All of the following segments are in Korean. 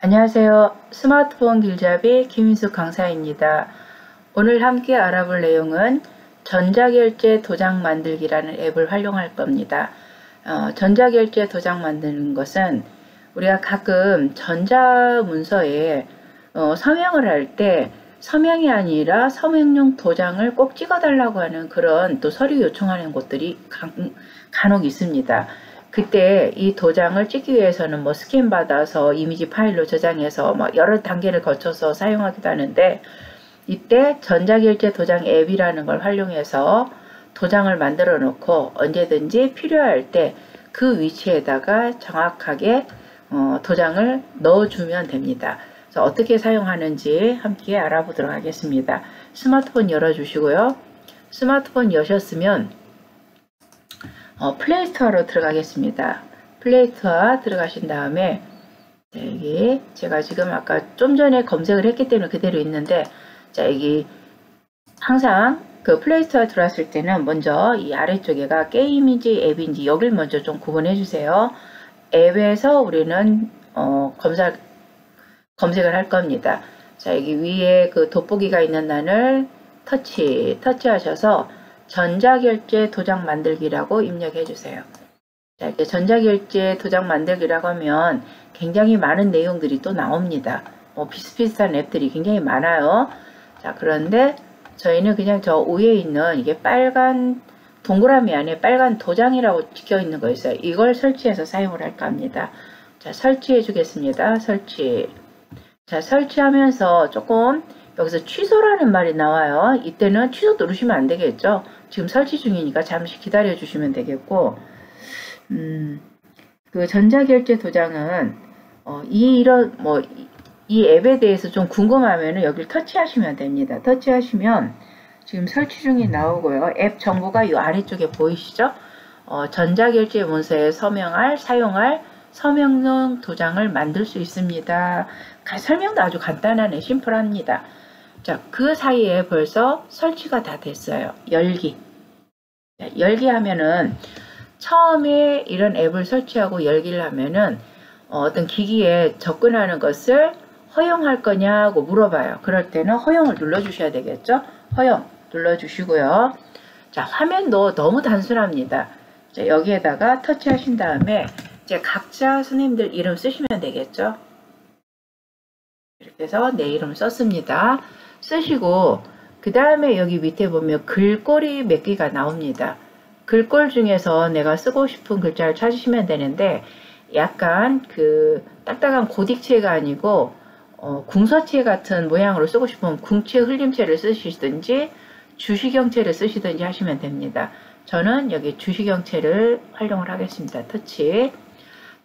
안녕하세요. 스마트폰 길잡이 김인숙 강사입니다. 오늘 함께 알아볼 내용은 전자결제 도장 만들기라는 앱을 활용할 겁니다. 전자결제 도장 만드는 것은 우리가 가끔 전자문서에 서명을 할 때 서명이 아니라 서명용 도장을 꼭 찍어달라고 하는 그런 또 서류 요청하는 곳들이 간혹 있습니다. 그때 이 도장을 찍기 위해서는 뭐 스캔 받아서 이미지 파일로 저장해서 뭐 여러 단계를 거쳐서 사용하기도 하는데, 이때 전자결제 도장 앱이라는 걸 활용해서 도장을 만들어 놓고 언제든지 필요할 때 그 위치에다가 정확하게 도장을 넣어주면 됩니다. 그래서 어떻게 사용하는지 함께 알아보도록 하겠습니다. 스마트폰 열어주시고요. 스마트폰 여셨으면 플레이스토어로 들어가겠습니다. 플레이스토어 들어가신 다음에 여기 제가 지금 아까 좀 전에 검색을 했기 때문에 그대로 있는데, 자, 여기 항상 그 플레이스토어에 들어왔을 때는 먼저 이 아래쪽에가 게임인지 앱인지 여길 먼저 좀 구분해 주세요. 앱에서 우리는 검색을 할 겁니다. 자, 여기 위에 그 돋보기가 있는 단을 터치하셔서 전자결제 도장 만들기라고 입력해 주세요. 자, 이렇게 전자결제 도장 만들기라고 하면 굉장히 많은 내용들이 또 나옵니다. 비슷비슷한 앱들이 굉장히 많아요. 자, 그런데 저희는 그냥 저 위에 있는 이게 빨간 동그라미 안에 빨간 도장이라고 찍혀 있는 거 있어요. 이걸 설치해서 사용을 할까 합니다. 자, 설치해 주겠습니다. 설치. 자, 설치하면서 조금 여기서 취소라는 말이 나와요. 이때는 취소 누르시면 안 되겠죠. 지금 설치 중이니까 잠시 기다려 주시면 되겠고, 그 전자결제 도장은 이 앱에 대해서 좀 궁금하면은 여기를 터치하시면 됩니다. 터치하시면 지금 설치 중이 나오고요. 앱 정보가 이 아래쪽에 보이시죠? 전자결제 문서에 사용할 서명용 도장을 만들 수 있습니다. 설명도 아주 간단하네. 심플합니다. 자, 그 사이에 벌써 설치가 다 됐어요. 열기. 자, 열기 하면은 처음에 이런 앱을 설치하고 열기를 하면은 어떤 기기에 접근하는 것을 허용할 거냐고 물어봐요. 그럴 때는 허용을 눌러주셔야 되겠죠. 허용 눌러주시고요. 자, 화면도 너무 단순합니다. 자, 여기에다가 터치하신 다음에 이제 각자 선생님들 이름 쓰시면 되겠죠. 이렇게 해서 내 이름 썼습니다. 쓰시고 그 다음에 여기 밑에 보면 글꼴이 몇 개가 나옵니다. 글꼴 중에서 내가 쓰고 싶은 글자를 찾으시면 되는데, 약간 그 딱딱한 고딕체가 아니고 궁서체 같은 모양으로 쓰고 싶으면 궁체 흘림체를 쓰시든지 주시경체를 쓰시든지 하시면 됩니다. 저는 여기 주시경체를 활용을 하겠습니다.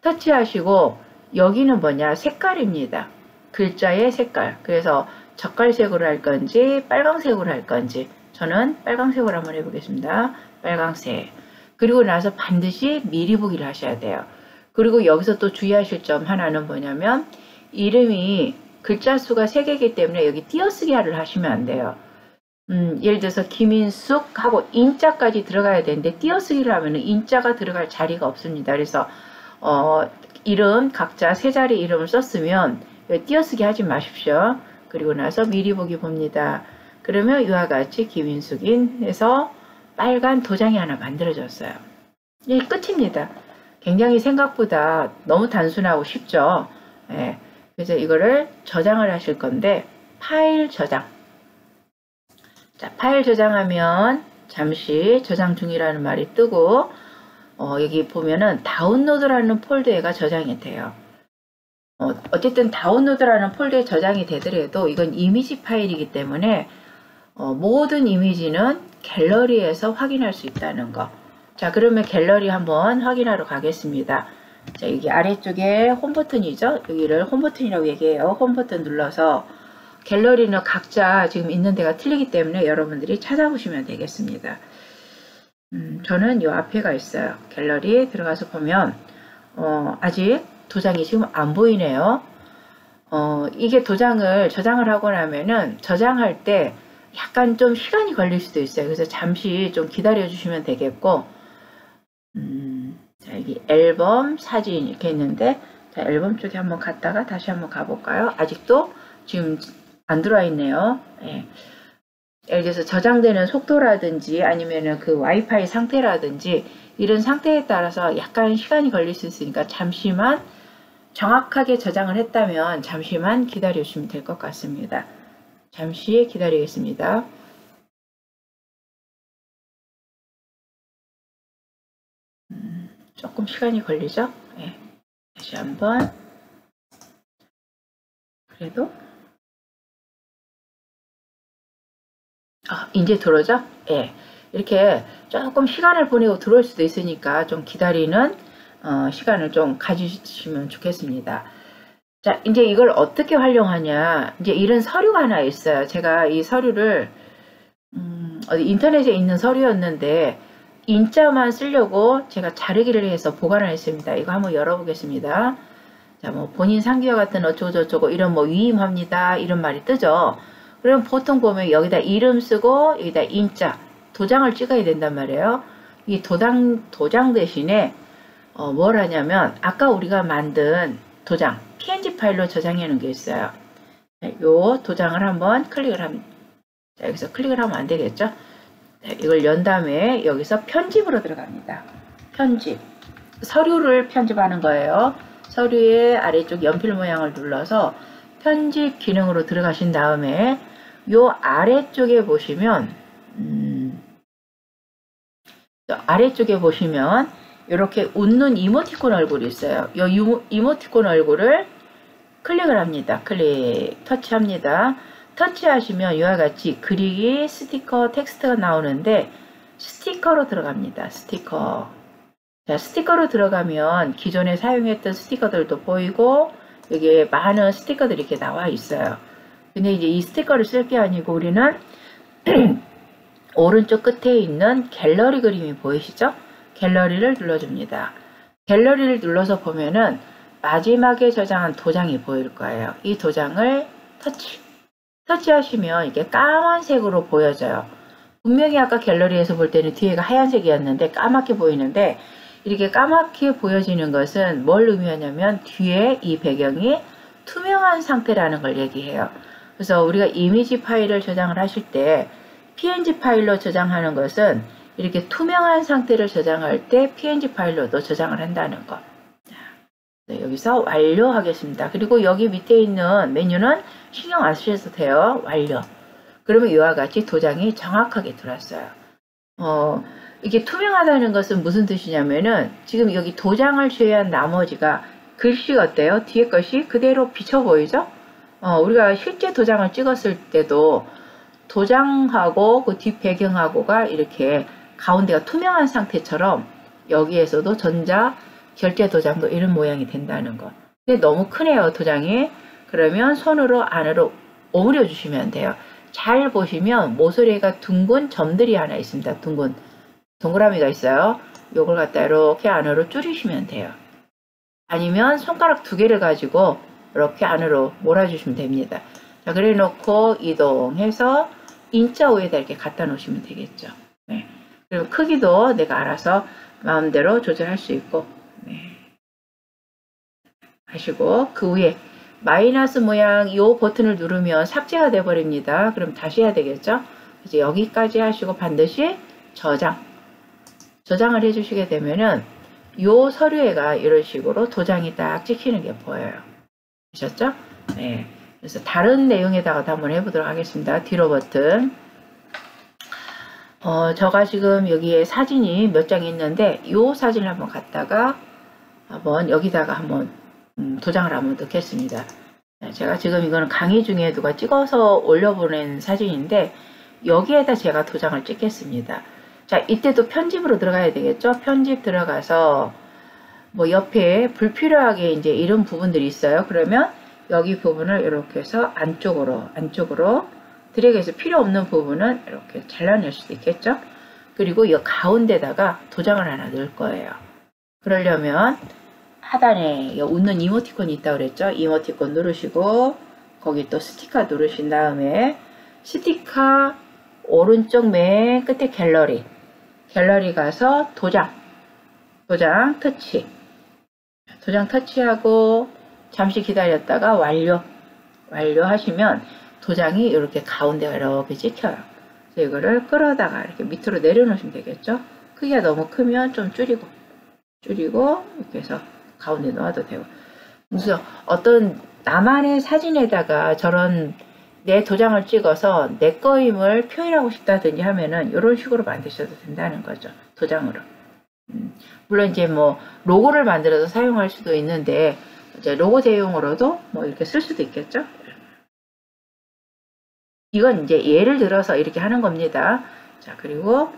터치하시고 여기는 뭐냐, 색깔입니다. 글자의 색깔. 그래서 젓갈색으로 할 건지 빨강색으로 할 건지, 저는 빨강색으로 한번 해보겠습니다. 빨강색. 그리고 나서 반드시 미리 보기를 하셔야 돼요. 그리고 여기서 또 주의하실 점 하나는 뭐냐면, 이름이 글자 수가 3개이기 때문에 여기 띄어쓰기를 하시면 안 돼요. 예를 들어서 김인숙 하고 인자까지 들어가야 되는데 띄어쓰기를 하면 인자가 들어갈 자리가 없습니다. 그래서 이름 각자 3자리 이름을 썼으면 띄어쓰기 하지 마십시오. 그리고 나서 미리 보기 봅니다. 그러면 이와 같이 김인숙인 해서 빨간 도장이 하나 만들어졌어요. 이게 끝입니다. 굉장히 생각보다 너무 단순하고 쉽죠. 예. 그래서 이거를 저장을 하실 건데, 파일 저장. 자, 파일 저장하면 잠시 저장 중이라는 말이 뜨고, 여기 보면은 다운로드라는 폴더에가 저장이 돼요. 어쨌든 다운로드라는 폴더에 저장이 되더라도 이건 이미지 파일이기 때문에 모든 이미지는 갤러리에서 확인할 수 있다는 거. 자, 그러면 갤러리 한번 확인하러 가겠습니다. 자, 여기 아래쪽에 홈 버튼이죠. 여기를 홈 버튼이라고 얘기해요. 홈 버튼 눌러서 갤러리는 각자 지금 있는 데가 틀리기 때문에 여러분들이 찾아보시면 되겠습니다. 저는 이 앞에가 있어요. 갤러리 들어가서 보면 아직 도장이 지금 안 보이네요. 이게 도장을 저장을 하고 나면은 저장할 때 약간 좀 시간이 걸릴 수도 있어요. 그래서 잠시 좀 기다려 주시면 되겠고, 자, 여기 앨범, 사진 이렇게 있는데 자, 앨범 쪽에 한번 갔다가 다시 한번 가볼까요? 아직도 지금 안 들어와 있네요. 예. 예를 들어서 저장되는 속도라든지 아니면은 그 와이파이 상태라든지 이런 상태에 따라서 약간 시간이 걸릴 수 있으니까 잠시만 정확하게 저장을 했다면 잠시만 기다려 주시면 될 것 같습니다. 잠시 기다리겠습니다. 조금 시간이 걸리죠? 네. 다시 한번. 그래도 이제 들어오죠? 예. 이렇게 조금 시간을 보내고 들어올 수도 있으니까 좀 기다리는 시간을 좀 가지시면 좋겠습니다. 자, 이제 이걸 어떻게 활용하냐. 이제 이런 서류가 하나 있어요. 제가 이 서류를 어디 인터넷에 있는 서류였는데 인자만 쓰려고 제가 자르기를 해서 보관을 했습니다. 이거 한번 열어보겠습니다. 자, 뭐 본인 상기와 같은 어쩌고저쩌고 이런 뭐 위임합니다. 이런 말이 뜨죠. 그럼 보통 보면 여기다 이름 쓰고 여기다 인자, 도장을 찍어야 된단 말이에요. 이 도장 대신에 뭘 하냐면 아까 우리가 만든 도장, PNG 파일로 저장해 놓은 게 있어요. 요 도장을 한번 클릭을 하면, 자, 여기서 클릭을 하면 안 되겠죠? 자, 이걸 연 다음에 여기서 편집으로 들어갑니다. 편집. 서류를 편집하는 거예요. 서류의 아래쪽 연필 모양을 눌러서 편집 기능으로 들어가신 다음에 요 아래쪽에 보시면 아래쪽에 보시면 이렇게 웃는 이모티콘 얼굴이 있어요. 이 이모티콘 얼굴을 클릭을 합니다. 터치합니다. 터치하시면 이와 같이 그리기, 스티커, 텍스트가 나오는데 스티커로 들어갑니다. 스티커. 자, 스티커로 들어가면 기존에 사용했던 스티커들도 보이고 여기에 많은 스티커들이 이렇게 나와 있어요. 근데 이제 이 스티커를 쓸 게 아니고 우리는 오른쪽 끝에 있는 갤러리 그림이 보이시죠? 갤러리를 눌러줍니다. 갤러리를 눌러서 보면은 마지막에 저장한 도장이 보일 거예요. 이 도장을 터치하시면 이게 까만색으로 보여져요. 분명히 아까 갤러리에서 볼 때는 뒤에가 하얀색이었는데 까맣게 보이는데 이렇게 까맣게 보여지는 것은 뭘 의미하냐면 뒤에 이 배경이 투명한 상태라는 걸 얘기해요. 그래서 우리가 이미지 파일을 저장을 하실 때 PNG 파일로 저장하는 것은 이렇게 투명한 상태를 저장할 때 PNG 파일로도 저장을 한다는 거. 네, 여기서 완료하겠습니다. 그리고 여기 밑에 있는 메뉴는 신경 안 쓰셔도 돼요. 완료. 그러면 이와 같이 도장이 정확하게 들어왔어요. 이게 투명하다는 것은 무슨 뜻이냐면은 지금 여기 도장을 제외한 나머지가 글씨가 어때요? 뒤에 것이 그대로 비쳐 보이죠? 우리가 실제 도장을 찍었을 때도 도장하고 그 뒷 배경하고가 이렇게 가운데가 투명한 상태처럼 여기에서도 전자 결제 도장도 이런 모양이 된다는 거. 근데 너무 크네요, 도장이. 그러면 손으로 안으로 오므려 주시면 돼요. 잘 보시면 모서리가 둥근 점들이 하나 있습니다. 둥근 동그라미가 있어요. 요걸 갖다 이렇게 안으로 줄이시면 돼요. 아니면 손가락 2개를 가지고 이렇게 안으로 몰아주시면 됩니다. 자, 그래 놓고 이동해서 인자 위에다 이렇게 갖다 놓으시면 되겠죠. 네. 그리고 크기도 내가 알아서 마음대로 조절할 수 있고, 네. 하시고 그 위에 마이너스 모양 이 버튼을 누르면 삭제가 돼 버립니다. 그럼 다시 해야 되겠죠. 이제 여기까지 하시고 반드시 저장을 해 주시게 되면은 요 서류에가 이런 식으로 도장이 딱 찍히는 게 보여요. 보셨죠? 네. 그래서 다른 내용에다가도 한번 해보도록 하겠습니다. 뒤로 버튼. 제가 지금 여기에 사진이 몇 장 있는데 요 사진을 한번 갖다가 한번 여기다가 한번 도장을 한번 넣겠습니다. 제가 지금 이거는 강의 중에 누가 찍어서 올려보낸 사진인데 여기에다 제가 도장을 찍겠습니다. 자, 이때도 편집으로 들어가야 되겠죠? 편집 들어가서 뭐 옆에 불필요하게 이제 이런 부분들이 있어요. 그러면 여기 부분을 이렇게 해서 안쪽으로 드래그해서 필요 없는 부분은 이렇게 잘라낼 수도 있겠죠? 그리고 이 가운데다가 도장을 하나 넣을 거예요. 그러려면 하단에 웃는 이모티콘이 있다고 그랬죠? 이모티콘 누르시고 거기 또 스티커 누르신 다음에 스티커 오른쪽 맨 끝에 갤러리 가서 도장 터치. 도장 터치하고 잠시 기다렸다가 완료하시면 도장이 이렇게 가운데가 이렇게 찍혀요. 그래서 이거를 끌어다가 이렇게 밑으로 내려놓으시면 되겠죠. 크기가 너무 크면 좀 줄이고 이렇게 해서 가운데 놓아도 되고. 그래서 어떤 나만의 사진에다가 저런 내 도장을 찍어서 내 거임을 표현하고 싶다든지 하면은 이런 식으로 만드셔도 된다는 거죠. 도장으로. 물론 이제 뭐 로고를 만들어서 사용할 수도 있는데 이제 로고 대용으로도 뭐 이렇게 쓸 수도 있겠죠. 이건 이제 예를 들어서 이렇게 하는 겁니다. 자, 그리고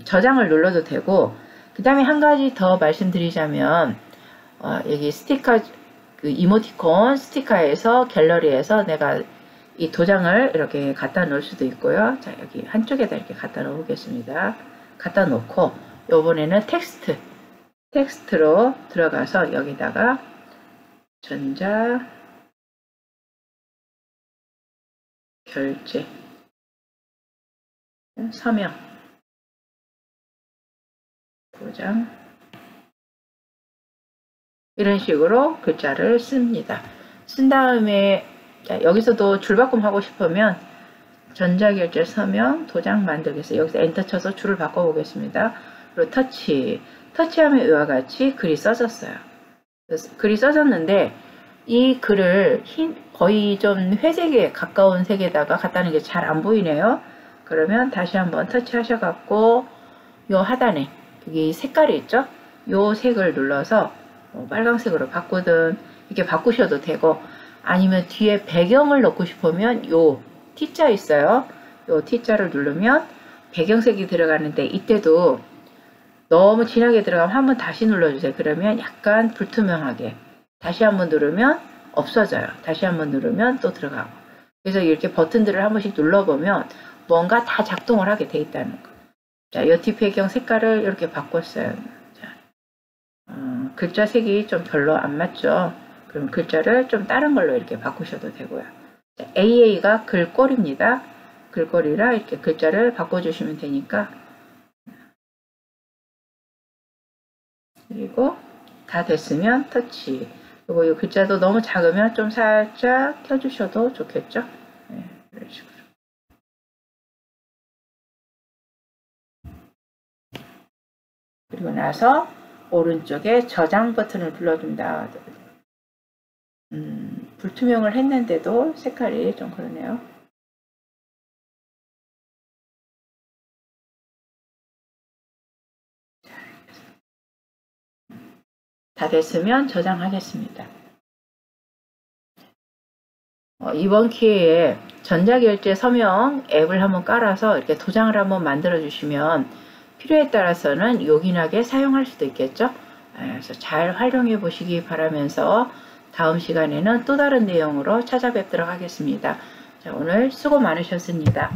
저장을 눌러도 되고, 그 다음에 한 가지 더 말씀드리자면 여기 스티커 그 이모티콘 스티커에서 갤러리에서 내가 이 도장을 이렇게 갖다 놓을 수도 있고요. 자, 여기 한쪽에다 이렇게 갖다 놓겠습니다. 갖다 놓고 요번에는 텍스트로 들어가서 여기다가 전자 결제 서명 도장 이런 식으로 글자를 씁니다. 쓴 다음에 자, 여기서도 줄바꿈 하고 싶으면 전자결제 서명 도장 만들겠어요. 여기서 엔터 쳐서 줄을 바꿔보겠습니다. 그리고 터치하면 이와 같이 글이 써졌어요. 글이 써졌는데 이 글을 거의 좀 회색에 가까운 색에다가 갖다는 게 잘 안 보이네요. 그러면 다시 한번 터치하셔갖고 요 하단에 여기 색깔이 있죠? 요 색을 눌러서 빨강색으로 바꾸든 이렇게 바꾸셔도 되고, 아니면 뒤에 배경을 넣고 싶으면 요 T자 있어요. 요 T자를 누르면 배경색이 들어가는데 이때도 너무 진하게 들어가면 한번 다시 눌러주세요. 그러면 약간 불투명하게 다시 한번 누르면 없어져요. 다시 한번 누르면 또 들어가고. 그래서 이렇게 버튼들을 한 번씩 눌러보면 뭔가 다 작동을 하게 돼 있다는 거. 자, 이 뒷배경 색깔을 이렇게 바꿨어요. 자, 글자 색이 좀 별로 안 맞죠? 그럼 글자를 좀 다른 걸로 이렇게 바꾸셔도 되고요. 자, AA가 글꼴입니다. 글꼴이라 이렇게 글자를 바꿔주시면 되니까. 그리고 다 됐으면 터치. 그리고 이 글자도 너무 작으면 좀 살짝 켜주셔도 좋겠죠? 네, 이런 식으로. 그리고 나서 오른쪽에 저장 버튼을 눌러줍니다. 불투명을 했는데도 색깔이 좀 그러네요. 다 됐으면 저장하겠습니다. 이번 기회에 전자결제 서명 앱을 한번 깔아서 이렇게 도장을 한번 만들어 주시면 필요에 따라서는 요긴하게 사용할 수도 있겠죠. 그래서 잘 활용해 보시기 바라면서 다음 시간에는 또 다른 내용으로 찾아뵙도록 하겠습니다. 자, 오늘 수고 많으셨습니다.